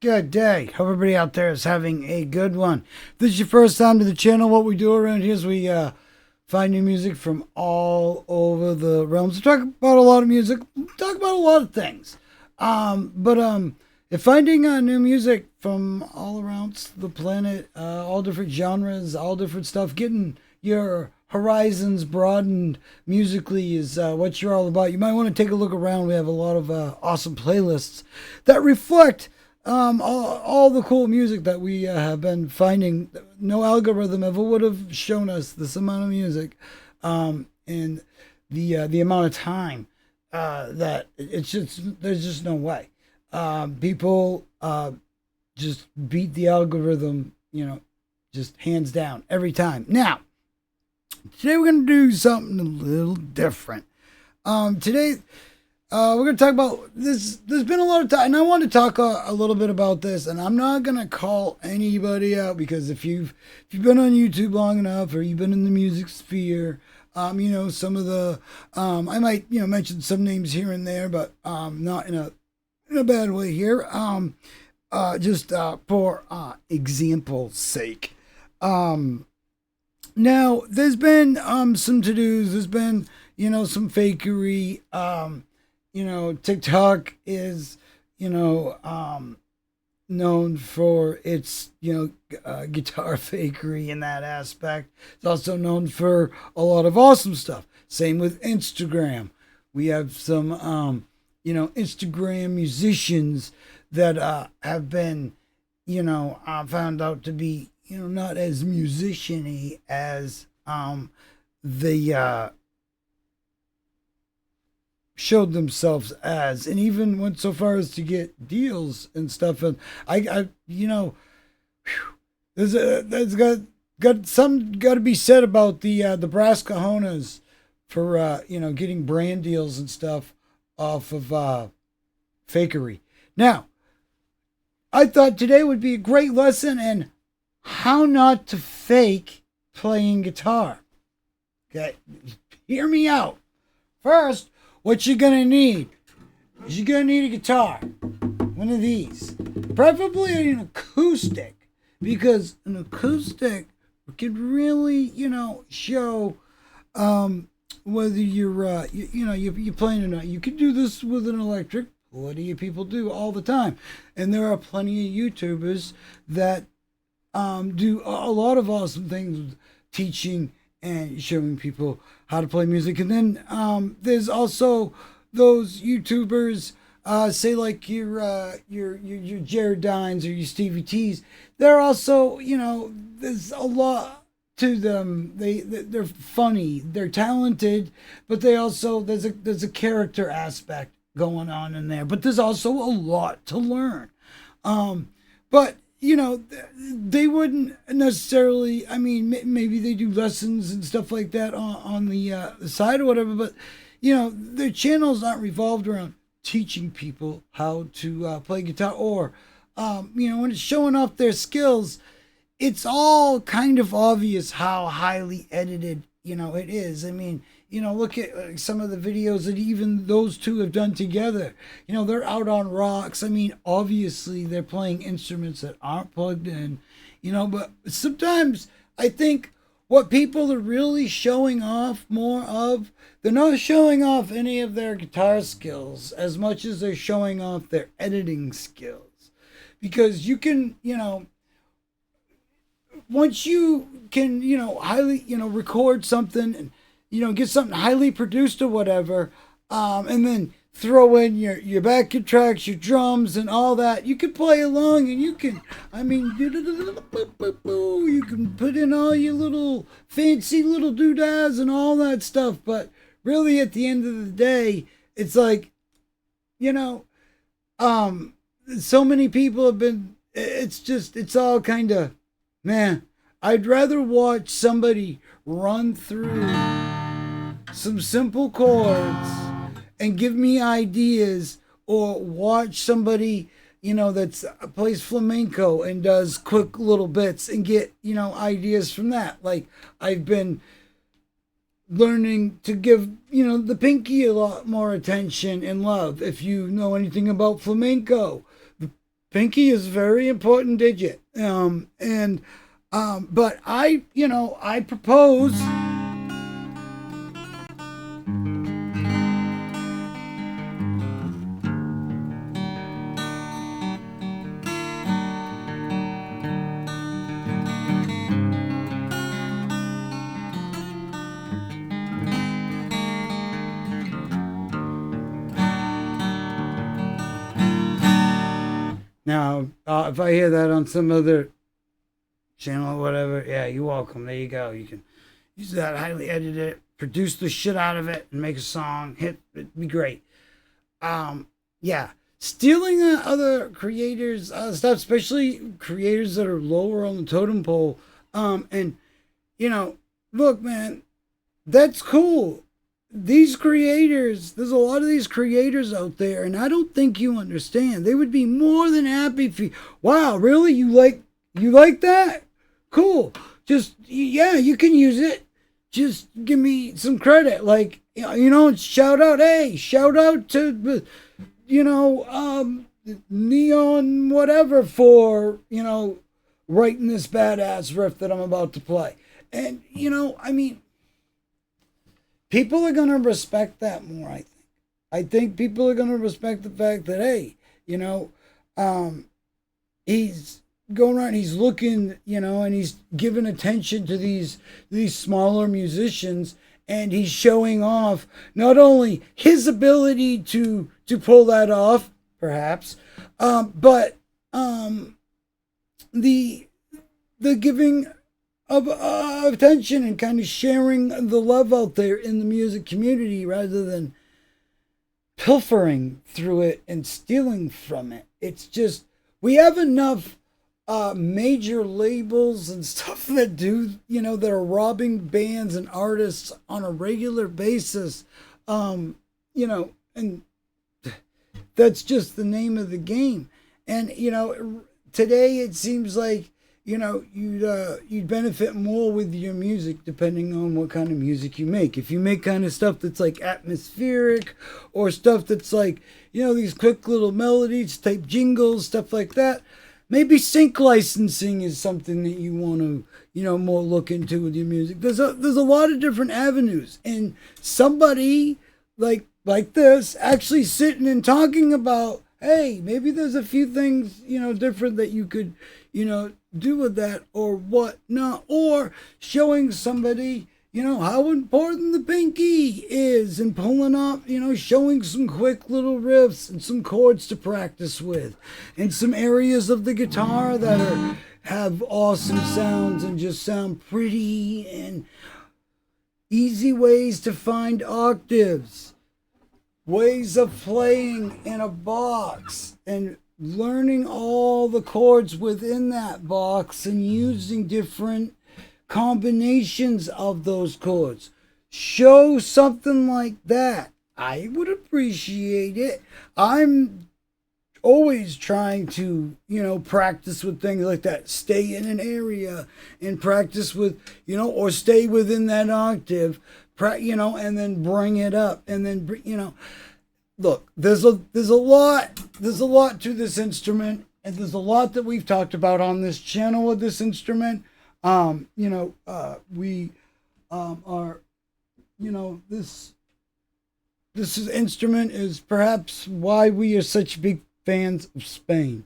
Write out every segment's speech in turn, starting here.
Good day. Hope everybody out there is having a good one. If this is your first time to the channel, what we do around here is we find new music from all over the realms. We talk about a lot of music, talk about a lot of things. But if finding new music from all around the planet, all different genres, all different stuff, getting your horizons broadened musically is what you're all about. You might want to take a look around. We have a lot of awesome playlists that reflect all the cool music that we have been finding. No algorithm ever would have shown us this amount of music, in the amount of time that it's just there's just no way. People just beat the algorithm, just hands down every time. Now, today we're gonna do something a little different. Today. We're going to talk about this. There's been a lot of time, and I want to talk a little bit about this, and I'm not going to call anybody out because if you've been on YouTube long enough or you've been in the music sphere, some of the, I might, mention some names here and there, but not in a bad way here. Just for example's sake. Now, there's been some to-dos. There's been, some fakery. TikTok is, known for its, guitar fakery in that aspect. It's also known for a lot of awesome stuff. Same with Instagram. We have some, Instagram musicians that have been, found out to be, not as musician-y as the showed themselves as, and even went so far as to get deals and stuff. And there's got to be said about the brass cojones for getting brand deals and stuff off of fakery. Now, I thought today would be a great lesson in how not to fake playing guitar. Okay, hear me out. First, what you're going to need is you're going to need a guitar. One of these. Preferably an acoustic. Because an acoustic can really, show whether you're playing or not. You can do this with an electric. Plenty of people do all the time. And there are plenty of YouTubers that do a lot of awesome things with teaching and showing people how to play music. And then there's also those YouTubers, say like your Jared Dines or your Stevie T's. They're also, there's a lot to them. They're funny, they're talented, but they also there's a character aspect going on in there. But there's also a lot to learn. But they wouldn't necessarily, maybe they do lessons and stuff like that on the side or whatever, but, their channel's not revolved around teaching people how to play guitar or, when it's showing off their skills, it's all kind of obvious how highly edited, it is. Look at some of the videos that even those two have done together. They're out on rocks. Obviously they're playing instruments that aren't plugged in, but sometimes I think what people are really showing off more of, they're not showing off any of their guitar skills as much as they're showing off their editing skills. Because you can, once you can, highly, record something and, get something highly produced or whatever, and then throw in your backing tracks, your drums, and all that. You can play along, and you can, you can put in all your little fancy little doodads and all that stuff. But really, at the end of the day, it's like, so many people have been. It's all kind of, man. I'd rather watch somebody run through some simple chords and give me ideas, or watch somebody, that's plays flamenco and does quick little bits and get, ideas from that. Like, I've been learning to give, the pinky a lot more attention and love. If you know anything about flamenco, Pinky is a very important digit. And but I propose. Now, if I hear that on some other channel or whatever, yeah, you're welcome. There you go. You can use that, highly edit it, produce the shit out of it, and make a song. It'd be great. Yeah, stealing other creators' stuff, especially creators that are lower on the totem pole. And you know, look, man, that's cool. These creators, there's a lot of these creators out there, and I don't think you understand. They would be more than happy if you, wow, really? You like that? Cool. Just, yeah, you can use it. Just give me some credit. Like, shout out, hey, shout out to, Neon whatever for, writing this badass riff that I'm about to play. And, I mean, people are going to respect that more, I think. I think people are going to respect the fact that, hey, he's going around, he's looking, and he's giving attention to these smaller musicians, and he's showing off not only his ability to pull that off, perhaps, but the giving of attention and kind of sharing the love out there in the music community rather than pilfering through it and stealing from it. It's just, we have enough major labels and stuff that do, that are robbing bands and artists on a regular basis, and that's just the name of the game. And, today it seems like, you'd benefit more with your music depending on what kind of music you make. If you make kind of stuff that's like atmospheric or stuff that's like, these quick little melodies, type jingles, stuff like that, maybe sync licensing is something that you want to, more look into with your music. There's a lot of different avenues, and somebody like this actually sitting and talking about, hey, maybe there's a few things, different that you could, do with that or what not, or showing somebody, how important the pinky is and pulling up, showing some quick little riffs and some chords to practice with and some areas of the guitar that have awesome sounds and just sound pretty, and easy ways to find octaves, ways of playing in a box, and learning all the chords within that box and using different combinations of those chords. Show something like that. I would appreciate it. I'm always trying to, practice with things like that. Stay in an area and practice with, or stay within that octave, and then bring it up, and then, look, there's a lot to this instrument, and there's a lot that we've talked about on this channel with this instrument. We are, this instrument is perhaps why we are such big fans of Spain.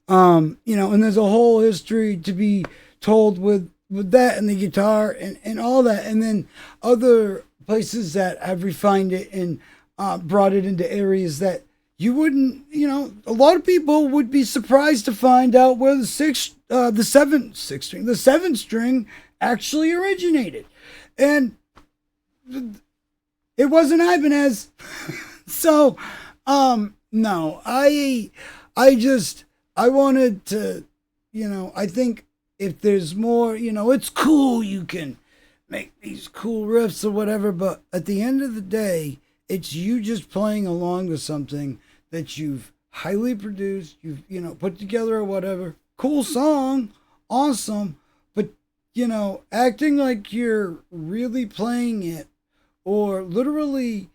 And there's a whole history to be told with that and the guitar and all that, and then other places that have refined it and brought it into areas that you wouldn't, a lot of people would be surprised to find out where the seventh string actually originated. And it wasn't Ibanez. So, no, I wanted to, I think if there's more, it's cool, you can make these cool riffs or whatever, but at the end of the day, it's you just playing along with something that you've highly produced, you've, put together or whatever. Cool song, awesome, but, acting like you're really playing it or literally,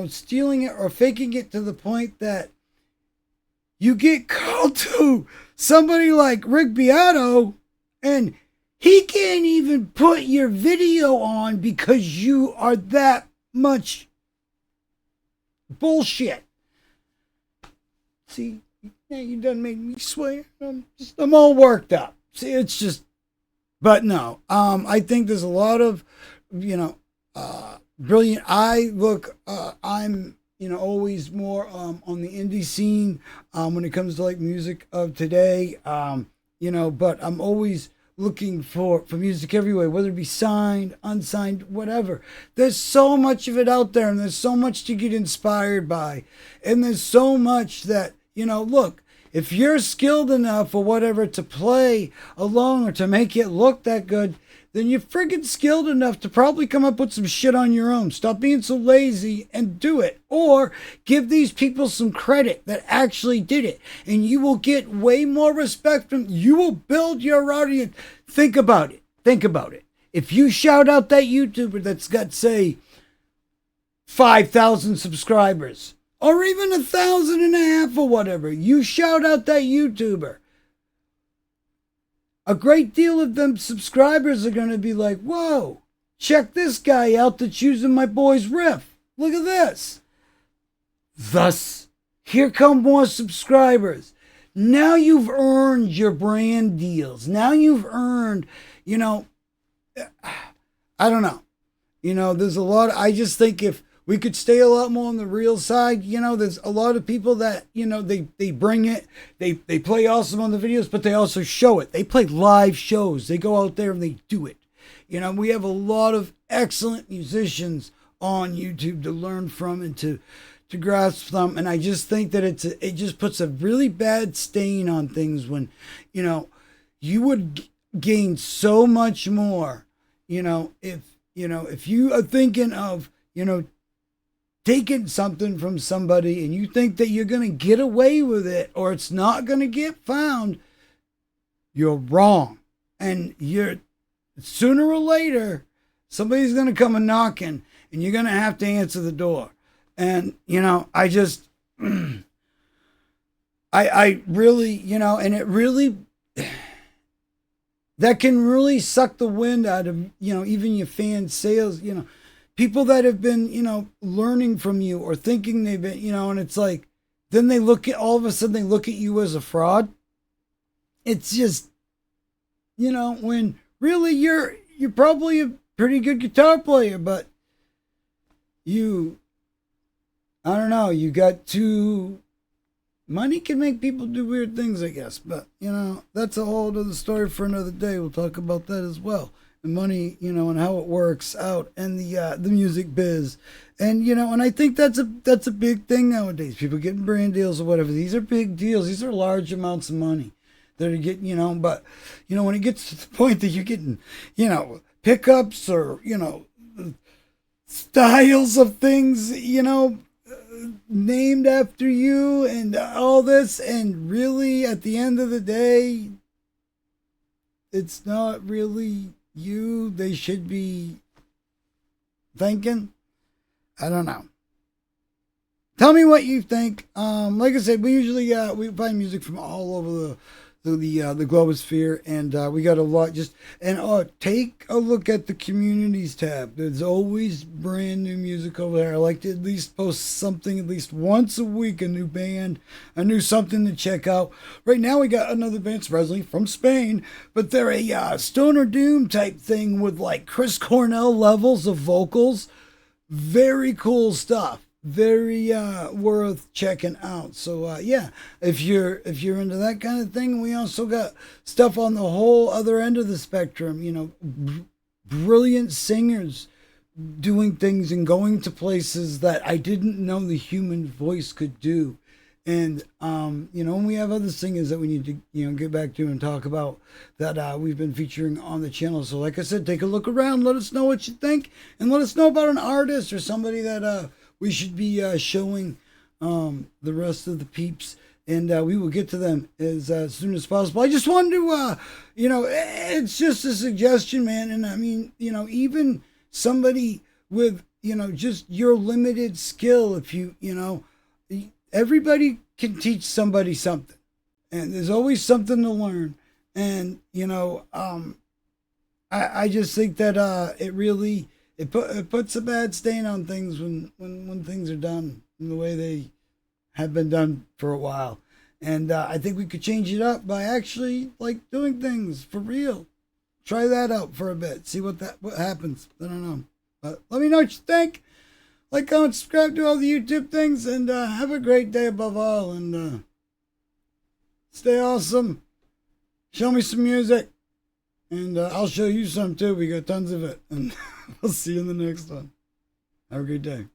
stealing it or faking it to the point that you get called to somebody like Rick Beato, and he can't even put your video on because you are that much bullshit. See, yeah, you done made me swear. I'm all worked up. See, it's just, but no, I think there's a lot of, brilliant. I'm, always more on the indie scene when it comes to like music of today. But I'm always looking for music everywhere, whether it be signed, unsigned, whatever. There's so much of it out there, and there's so much to get inspired by, and there's so much that, look, if you're skilled enough or whatever to play along or to make it look that good, then you're friggin' skilled enough to probably come up with some shit on your own. Stop being so lazy and do it. Or give these people some credit that actually did it. And you will get way more respect from, you will build your audience. Think about it. Think about it. If you shout out that YouTuber that's got, say, 5,000 subscribers, or even 1,500 or whatever, you shout out that YouTuber, a great deal of them subscribers are going to be like, whoa, check this guy out that's using my boy's riff. Look at this. Thus, here come more subscribers. Now you've earned your brand deals. Now you've earned, I don't know. There's a lot. I just think if we could stay a lot more on the real side, there's a lot of people that, they bring it, they play awesome on the videos, but they also show it. They play live shows. They go out there and they do it. We have a lot of excellent musicians on YouTube to learn from and to grasp from. And I just think that it just puts a really bad stain on things when, you would gain so much more, if you are thinking of, taking something from somebody and you think that you're going to get away with it or it's not going to get found, you're wrong. And sooner or later, somebody's going to come and knocking and you're going to have to answer the door. And, I just, I really, and it really, that can really suck the wind out of, even your fan sales, people that have been, learning from you or thinking they've been, and it's like, then all of a sudden they look at you as a fraud. It's just, when really you're probably a pretty good guitar player, but I don't know, you got money can make people do weird things, I guess, but, that's a whole other story for another day. We'll talk about that as well. Money, and how it works out, and the music biz, and and I think that's a big thing nowadays. People getting brand deals or whatever. These are big deals. These are large amounts of money that are getting, but when it gets to the point that you're getting, pickups or styles of things, named after you and all this, and really at the end of the day, it's not really you they should be thinking. I don't know. Tell me what you think. Like I said, we usually we find music from all over the globosphere, and we got a lot. Take a look at the communities tab. There's always brand new music over there. I like to at least post something at least once a week, a new band, a new something to check out. Right now we got another band, surprisingly, from Spain, but they're a stoner doom type thing with like Chris Cornell levels of vocals. Very cool stuff. Very worth checking out. So if you're into that kind of thing, we also got stuff on the whole other end of the spectrum. Brilliant singers doing things and going to places that I didn't know the human voice could do. And and we have other singers that we need to get back to and talk about that we've been featuring on the channel. So like I said, take a look around, let us know what you think, and let us know about an artist or somebody that we should be showing the rest of the peeps, and we will get to them as soon as possible. I just wanted to, it's just a suggestion, man. And I mean, even somebody with, just your limited skill, if everybody can teach somebody something, and there's always something to learn. And I just think that it puts a bad stain on things when things are done in the way they have been done for a while. And I think we could change it up by actually like doing things for real. Try that out for a bit. See what happens. I don't know. But let me know what you think. Like, comment, subscribe to all the YouTube things, and have a great day above all. And stay awesome. Show me some music, and I'll show you some too. We got tons of it. And we'll see you in the next one. Have a great day.